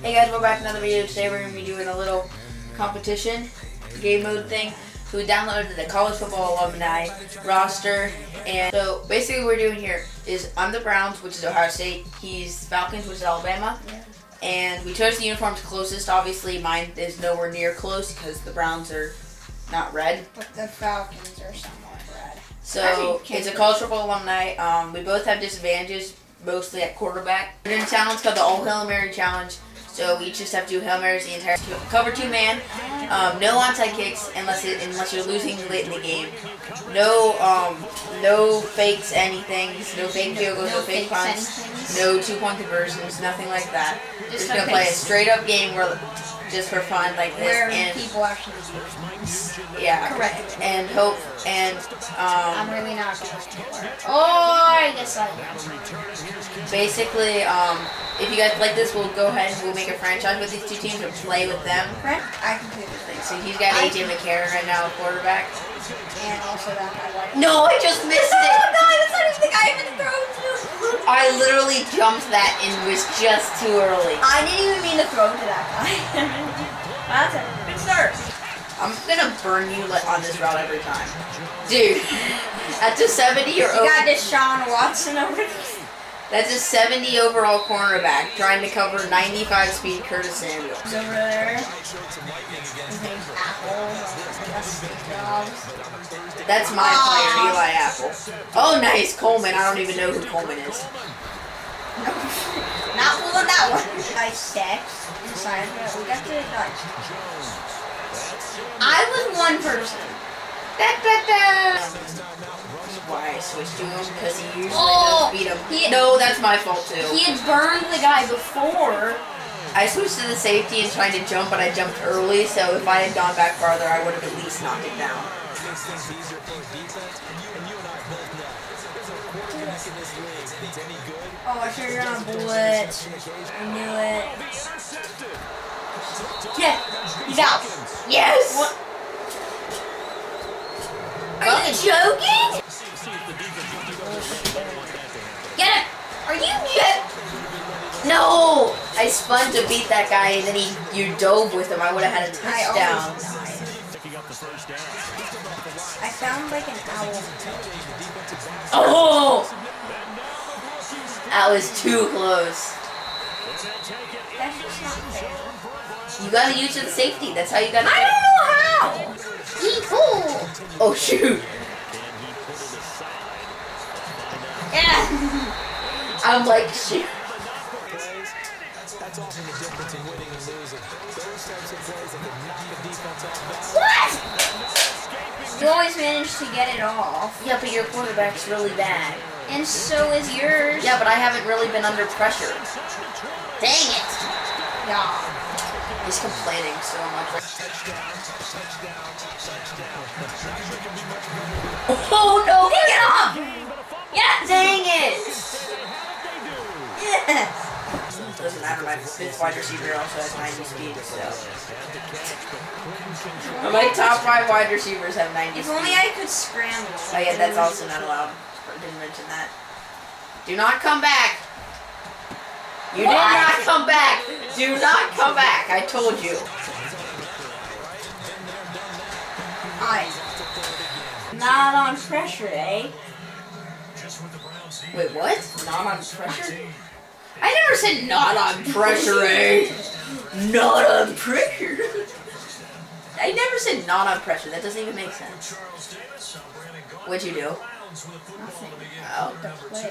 Hey guys, we're back with another video. Today we're going to be doing a little competition, game mode thing. So we downloaded the college football alumni roster. And so basically what we're doing here is I'm the Browns, which is Ohio State. He's Falcons, which is Alabama. Yeah. And we chose the uniforms closest. Obviously mine is nowhere near close because the Browns are not red. But the Falcons are somewhat red. So it's a college football alumni. We both have disadvantages, mostly at quarterback. We're doing a challenge called the All Hail Mary Challenge. So we each just have to do Hail Marys the entire cover 2-man. No onside kicks unless you're losing late in the game. No fakes, anything. No fake field goals, no fake punts, no 2-point conversions, nothing like that. Just gonna play a straight up game where just for fun like this. Where and people actually do. Yeah. Correct. And hope and I'm really not good. Oh, I guess I am. Basically, if you guys like this, we'll go ahead and we'll make a franchise with these two teams and play with them. I can do this. So he's got AJ McCarron right now, a quarterback. And also that guy. No, I just missed it. Oh no, that's not even the guy I'm gonna throw to. I literally jumped that and was just too early. I didn't even mean to throw to that guy. That's a good start. I'm gonna burn you on this route every time. Dude, that's a 70 or over. You got Deshaun Watson over there. That's a 70 overall cornerback trying to cover 95 speed Curtis Samuel. He's over there. His name's Apple. That's my player, Eli Apple. Oh, nice, Coleman. I don't even know who Coleman is. Not pulling that one. Nice stacks inside. We got to dodge. I was one person. Why I switched to him, because he usually does beat him. No, that's my fault too. He had burned the guy before. I switched to the safety and tried to jump, but I jumped early, so if I had gone back farther, I would have at least knocked it down. Oh, I sure you're on blitz. I knew it. Yeah, he's out. Yes! What? Are you joking? Get him! Are you joking? No! I spun to beat that guy, and then you dove with him. I would have had a touchdown. I sound like an owl. Oh! That was too close. That's just not fair. You gotta use the safety. That's how you gotta. I don't know how. Oh shoot! Yeah. I'm like shoot. What? You always manage to get it off. Yeah, but your quarterback's really bad. And so is yours. Yeah, but I haven't really been under pressure. Dang it. Yeah. He's complaining so much. Oh no! Pick it up! Yeah! Dang it! Yes! Doesn't matter, my fifth wide receiver also has 90 speed, so. My top 5 wide receivers have 90 speed. If only I could scramble. Oh yeah, that's also not allowed. I didn't mention that. Do not come back! You did not come back! Do not come back! I told you. Not on pressure, eh? Wait, what? Not on pressure? I never said not on pressure, eh? Not on pressure. I never said not on pressure. That doesn't even make sense. What'd you do? Nothing. Oh.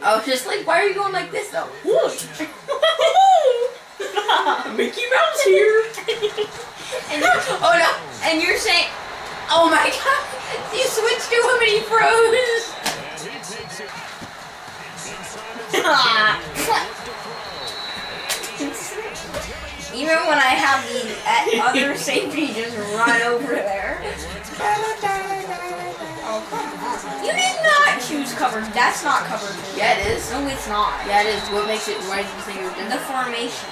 I was just like, why are you going like this though? Mickey Mouse here. Oh no. And you're saying, oh my god. You switched to him and he froze. even when I have the other safety just run over there. Oh, come on. You did not choose cover. That's not cover 2. Yeah, it is. No, it's not. Yeah, it is. What makes it, why do you think it was The formation.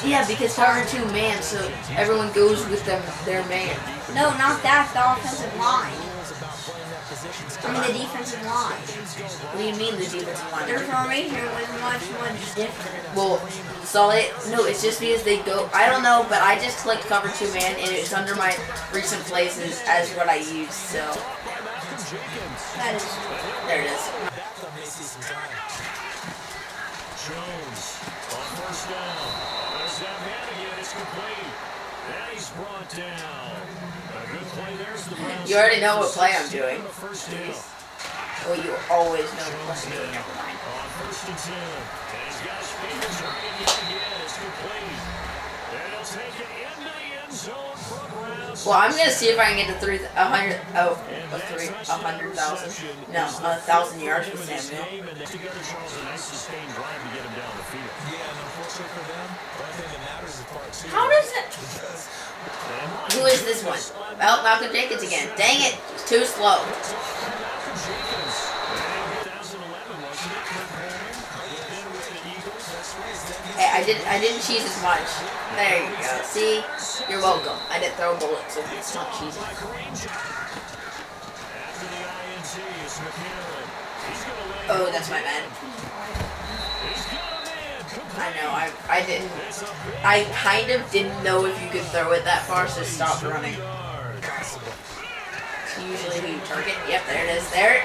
Yeah, because cover 2 man, so everyone goes with their man. No, not that. The offensive line. I mean, the defensive line. What do you mean the defensive line? Their formation was much different. Well, no, it's just because they go, I don't know, but I just clicked cover 2 man and it's under my recent places as what I use, so. That is. There it is. Jones on first down. There's that man again. It's complete. And he's brought down. A good play there's the Browns. You already know what play I'm doing. First down. Well, you always know the play I'm doing, never mind. On first and 10. And he's got his fingers right again. It's complete. And he'll take it into the end zone for Browns. Well, I'm gonna see if I can get to 100,000. No, 1,000 yards with Samuel. Together, Charles, a nice sustained drive to get him down the field. Yeah, and unfortunately for them, one thing that matters is part 2. How does it? Who is this one? Well, Malcolm Jenkins again. Dang it, it's too slow. Hey, I didn't cheese as much. There you go. See? You're welcome. I didn't throw a bullet, so it's not cheesy. Oh, that's my man. I know, I kind of didn't know if you could throw it that far, so stop running. It's usually who you target. Yep, there it is. There.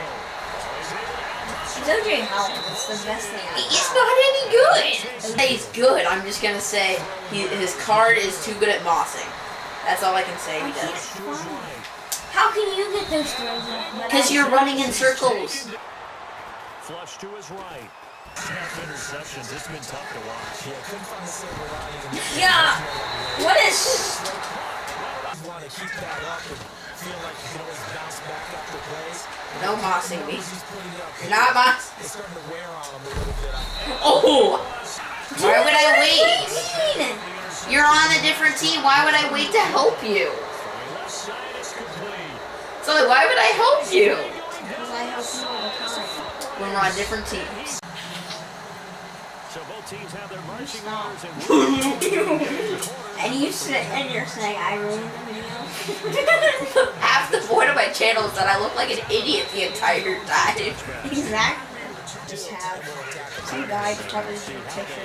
It's OJ Howard. It's the best thing. He's not any good. He's good. I'm just gonna say his card is too good at mossing. That's all I can say he does. How can you get those throws? Because you're running in circles. Flush to his right. Half interceptions. It's been tough to watch. Yeah, couldn't find the silver lining. Yeah. What is? You want to keep that up and feel like you can always bounce back after plays. No mossing me. He's putting it up. You're not moss. It's starting to wear on him a little bit. Oh! Why would I wait? What do you mean? You're on a different team. Why would I wait to help you? So why would I help you? Because I help you all the time. When we're on different teams. So both teams have their marching orders and And you're saying I ruined the video. Half the point of my channel is that I look like an idiot the entire time. Exactly. Just have some guy to cover your picture.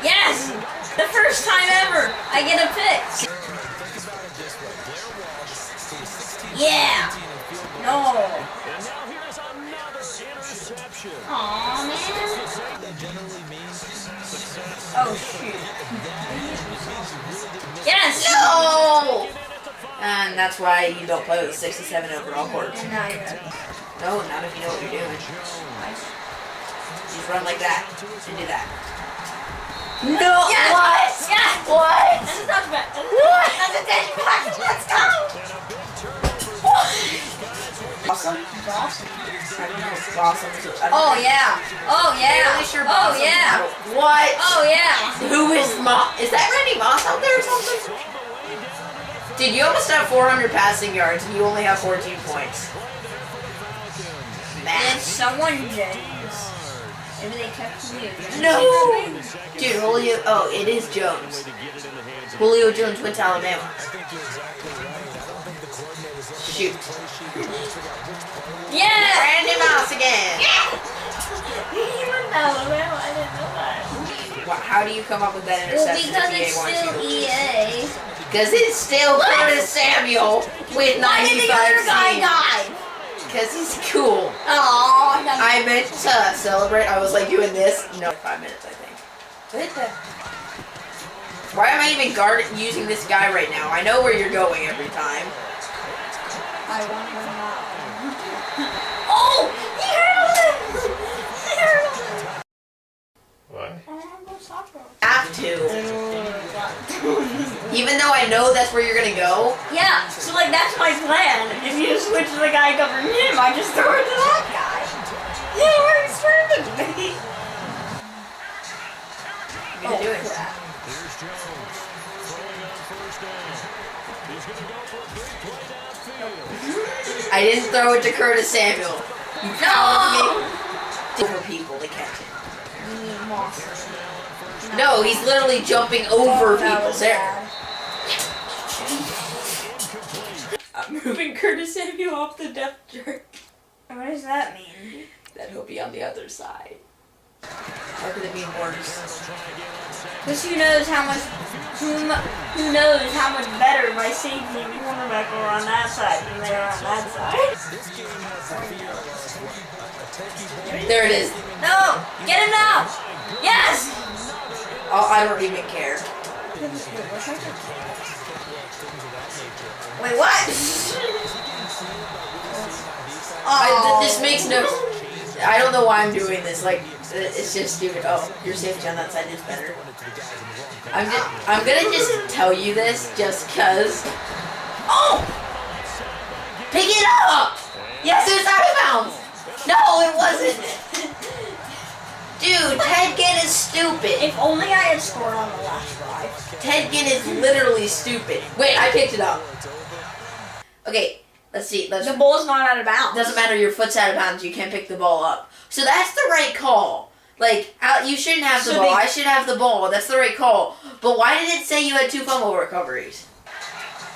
Yes! The first time ever I get a pick. Yeah! No! And now here's another interception. Aw, man. Oh, shoot. Yes! No! And that's why you don't play with 67 overall court. And now you're No, not if you know what you're doing. Just run like that and do that. No! Yes! What? Yes! What? That's a touchback. What? That's a touchback. Let's go! Awesome. Awesome. I don't know. Awesome. Oh, yeah. Oh, yeah. Really sure Oh, Boston yeah. Battle. What? Oh, yeah. Who is Moss? Is that Randy Moss out there or something? Dude, you almost have 400 passing yards and you only have 14 points. Did Man. someone James? Maybe they kept Julio Jones. No! Dude, Julio. Oh, it is Jones. Julio Jones went to Alabama. Shoot. Yeah! Randy Moss again. He went to Alabama. I didn't know that. How do you come up with that Well, interception because if it's EA wants still you? EA. Because it's still What? Curtis Samuel with 95 Why did the other guy seeds. die? Because he's cool. Oh, I meant to celebrate. I was like doing this. No, 5 minutes, I think. What the? Why am I even using this guy right now? I know where you're going every time. I want him now. Oh! He hurdled him! He hurdled him! What? I want to go soccer. Have to. Even though I know that's where you're gonna go. Yeah, so like that's my plan. If you switch the guy covering him, I just throw it to that guy. Yeah, we're experimenting. You're gonna do it. Crap. Here's Jones. Throwing on first down. He's going to go for a big play downfield. I didn't throw it to Curtis Samuel. You called me. For people to catch it. You need Moss. No, he's literally jumping over That people. was There. bad. moving Curtis Samuel off the depth chart. What does that mean? Then he'll be on the other side. Or could it be worse? Because who knows how much better my safety and cornerback are on that side than they are on that side. There it is. No! Get him now! Yes! Oh, I don't even care. Wait, what? This makes no. I don't know why I'm doing this. Like, it's just stupid. Oh, your safety on that side is better. I'm gonna just tell you this just cause. Oh! Pick it up! Yes, it was out of bounds. No, it wasn't. Dude, Ted Ginn is stupid. If only I had scored on the last drive. Ted Ginn is literally stupid. Wait, I picked it up. Okay, let's see. The ball's not out of bounds. Doesn't matter, your foot's out of bounds, you can't pick the ball up. So that's the right call. Like, you shouldn't have the ball, I should have the ball, that's the right call. But why did it say you had 2 fumble recoveries?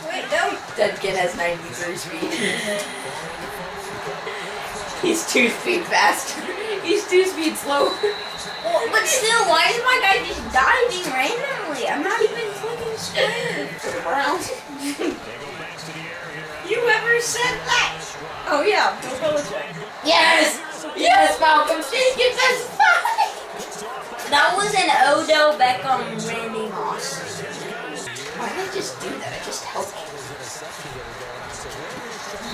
Wait, no. That kid has 93 speed. He's 2 speed faster. He's 2 speed slower. Well, but still, why is my guy just diving randomly? I'm not even clicking square. You ever said that? Oh yeah, Bill Belichick. Yes! Yes, Malcolm Jenkins, that's 5! That was an Odell Beckham Randy Moss. Why did I just do that? I just helped you.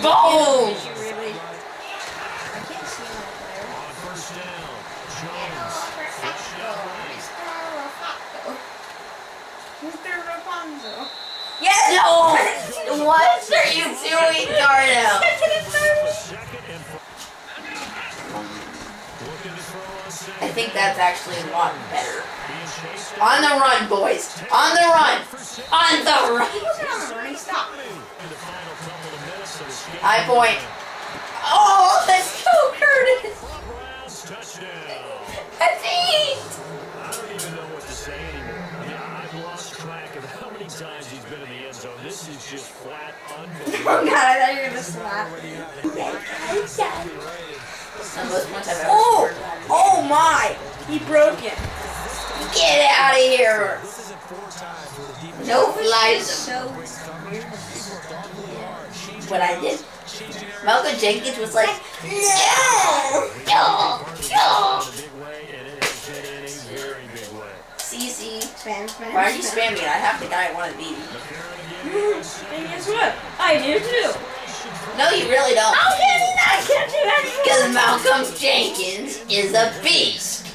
Boom! Did you really? I can't see my player. Mr. Rapunzel. Yes! No! What are you doing, Darnell? I think that's actually a lot better. On the run, boys. On the run. On the run. He wasn't on the run. He stopped. High point. Oh, let's go, Curtis. That's it. I don't even know what to say anymore. I've lost track of how many times he's been in the end zone. This is just flat unbelievable. Oh god, I thought you were gonna slap me. Oh! Oh my! He broke it. Get out of here. No flies. So What I did. Malcolm Jenkins was like, no. CC. spam. Why are you spamming? I have the guy I want to beat. And guess what? I do too. No, you really don't. How can he not catch it anymore? Because Malcolm Jenkins is a beast.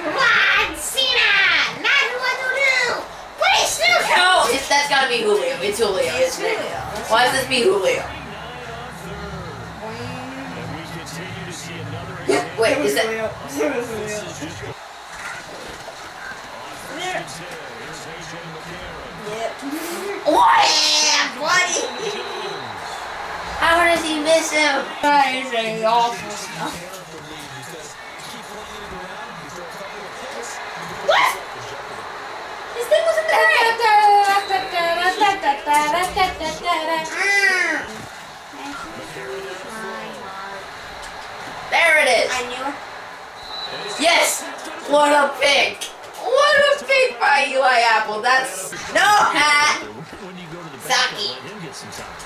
Rod Cena! Madden what to do! Please do! No, that's gotta be Julio. It's Julio, isn't it? Why does this be Julio? Wait, is that? What? Buddy! How does he miss him? That is a awful stuff. What? His thing was in the There it is. I knew it. Yes. What a pick. What a pick by Eli Apple. That's no hat. Saki.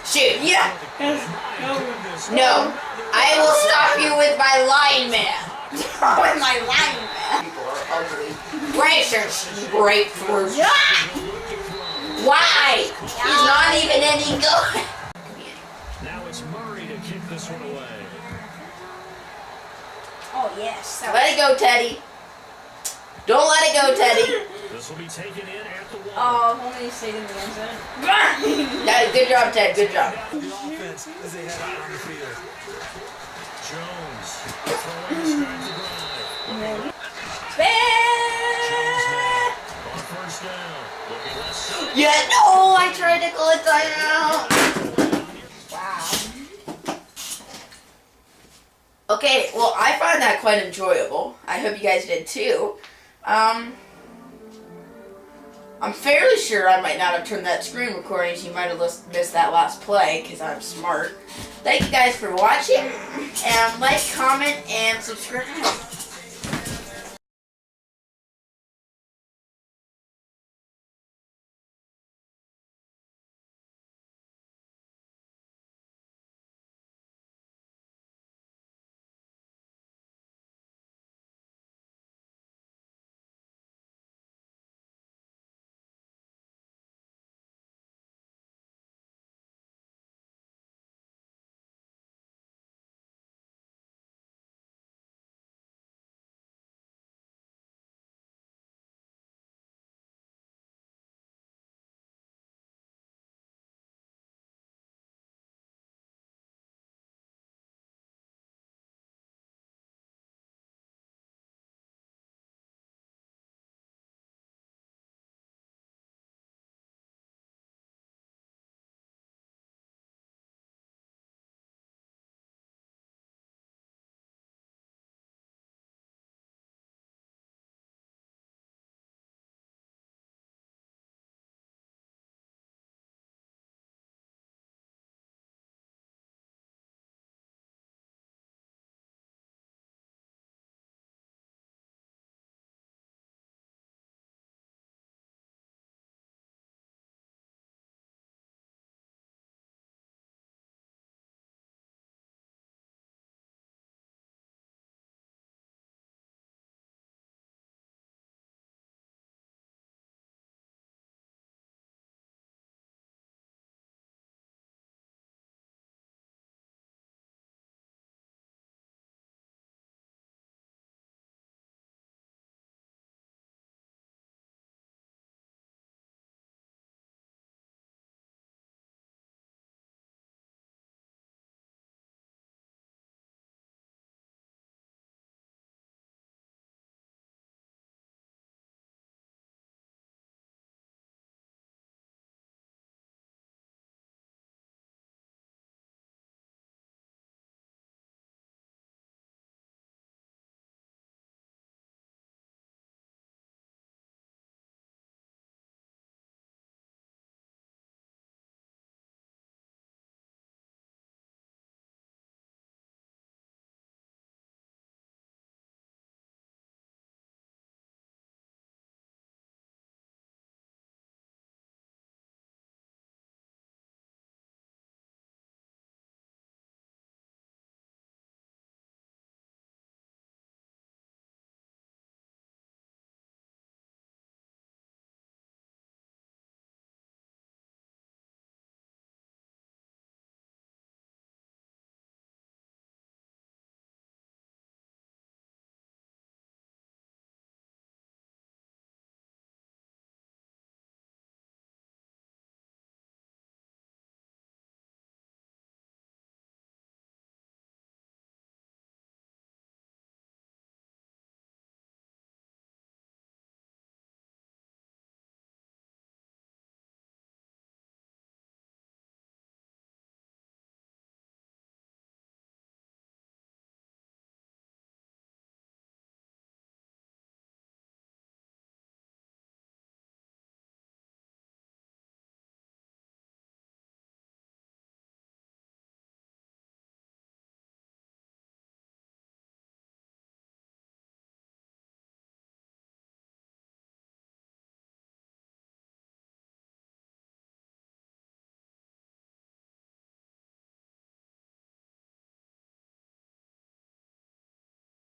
Shoot. Yeah. No. I will stop you with my lineman. With my lineman. People are ugly. Bracers breakthrough. Why? He's not even any good. Now it's Murray to kick this one away. Oh yes. Let it go, Teddy. Don't let it go, Teddy. This will be taken in at the one. Oh, if only he stayed in the end zone. Good job, Ted. Good job. The offense as they head out on the field. Jones throwing to start the drive. On first down. Looking left. Yeah, no, I tried to call it timeout. Wow. Okay, well, I found that quite enjoyable. I hope you guys did too. I'm fairly sure I might not have turned that screen recording, so you might have missed that last play, because I'm smart. Thank you guys for watching, and like, comment, and subscribe.